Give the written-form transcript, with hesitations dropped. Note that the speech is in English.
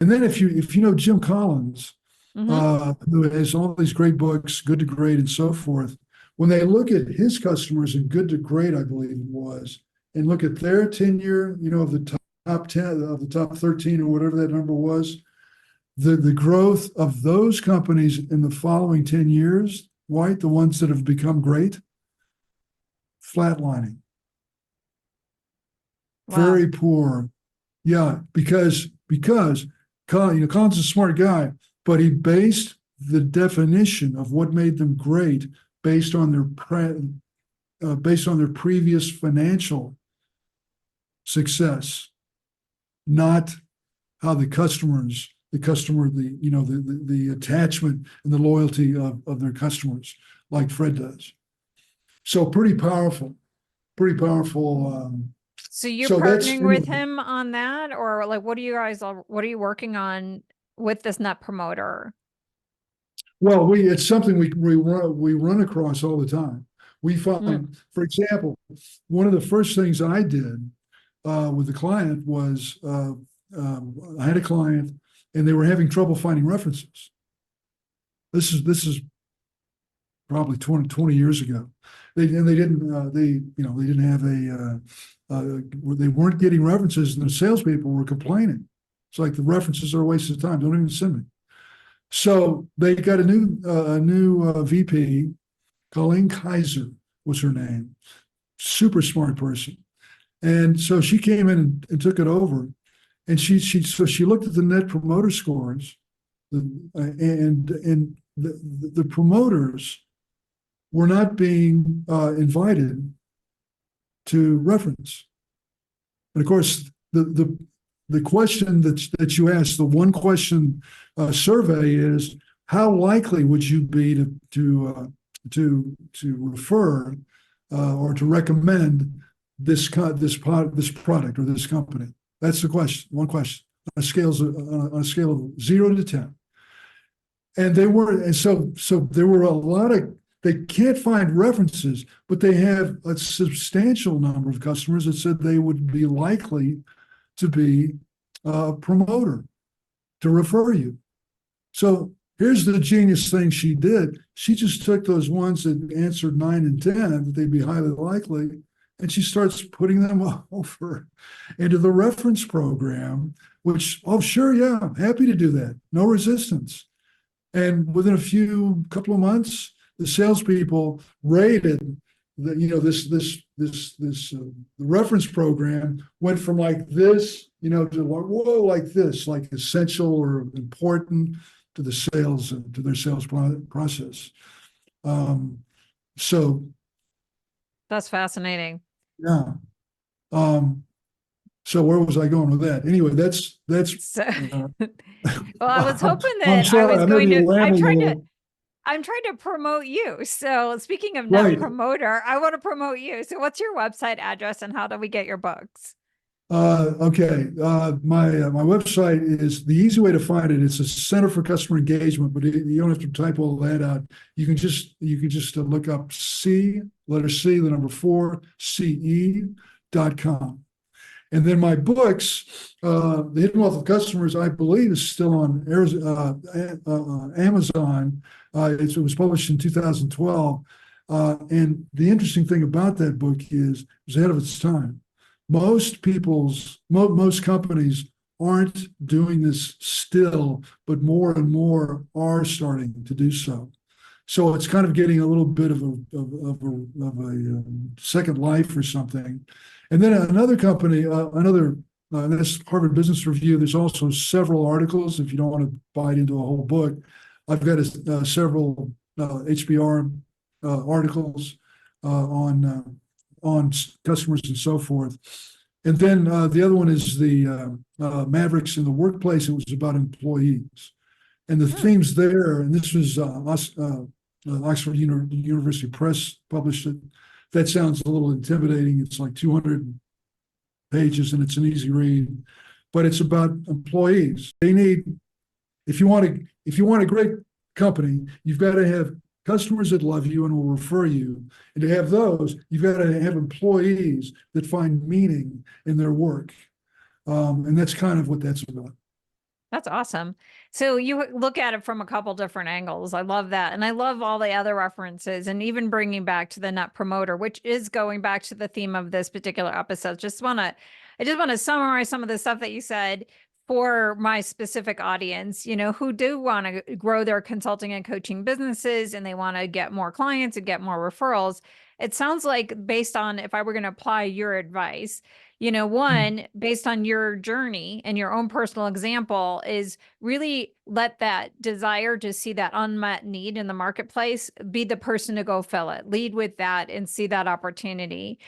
And then if you know Jim Collins, Mm-hmm. who has all these great books, Good to Great and so forth, when they look at his customers in Good to Great, I believe it was, and look at their tenure, of the top 10, of the top 13 or whatever that number was, the growth of those companies in the following 10 years, White, the ones that have become great, flatlining, Wow. very poor. Yeah, because Collins is a smart guy, but he based the definition of what made them great based on based on their previous financial success, not how the attachment and the loyalty of their customers, like Fred does. So pretty powerful. So you're So that's partnering with him on that, or like, what are you working on with this net promoter? well, it's something we run across all the time. We Mm, find, for example, one of the first things I did with the client was I had a client and they were having trouble finding references. This is probably 20 years ago. They didn't they didn't have they weren't getting references, and the salespeople were complaining. It's like the references are a waste of time. Don't even send me. So they got a new VP. Colleen Kaiser was her name. Super smart person. And so she came in and took it over. And she looked at the net promoter scores, and the promoters were not being invited to reference. And of course, the question that you asked, the one question survey is, how likely would you be to refer or to recommend this product or this company? That's the question. One question on a scale of 0 to 10. And so there were a lot of, they can't find references, but they have a substantial number of customers that said they would be likely to be a promoter to refer you. So here's the genius thing she did. She just took those ones that answered 9 and 10, that they'd be highly likely, and she starts putting them over into the reference program, which, oh, sure, yeah, happy to do that. No resistance. And within a couple of months, the salespeople rated that, the reference program went from like this, to like, whoa, like this, like essential or important to their sales process. So that's fascinating. yeah. So where was I going with that? Anyway, that's So, well, I was hoping I'm that I sorry, was I may going be to, rambling a little. I'm trying to promote you. So speaking of net Right. promoter, I want to promote you. So what's your website address and how do we get your books? Okay. My website is the easy way to find it. It's a Center for Customer Engagement, but you don't have to type all that out. You can just look up letter C, the number 4, CE.com. And then my books, The Hidden Wealth of Customers, I believe is still on Amazon. It was published in 2012. And the interesting thing about that book is it was ahead of its time. Most companies aren't doing this still, but more and more are starting to do so. So it's kind of getting a little bit of a second life or something. And then another company, that's Harvard Business Review. There's also several articles. If you don't want to bite into a whole book, I've got several HBR articles on customers and so forth. And then the other one is the Mavericks in the Workplace. It was about employees. And the themes there, and this was Oxford University Press published it. That sounds a little intimidating. It's like 200 pages and it's an easy read, but it's about employees. If you want a great company, you've got to have customers that love you and will refer you. And to have those, you've got to have employees that find meaning in their work. And that's kind of what that's about. That's awesome. So you look at it from a couple different angles. I love that. And I love all the other references and even bringing back to the net promoter, which is going back to the theme of this particular episode. I just want to summarize some of the stuff that you said for my specific audience, who do want to grow their consulting and coaching businesses and they want to get more clients and get more referrals. It sounds like, based on, if I were going to apply your advice, one, based on your journey and your own personal example, is really let that desire to see that unmet need in the marketplace be the person to go fill it. Lead with that and see that opportunity.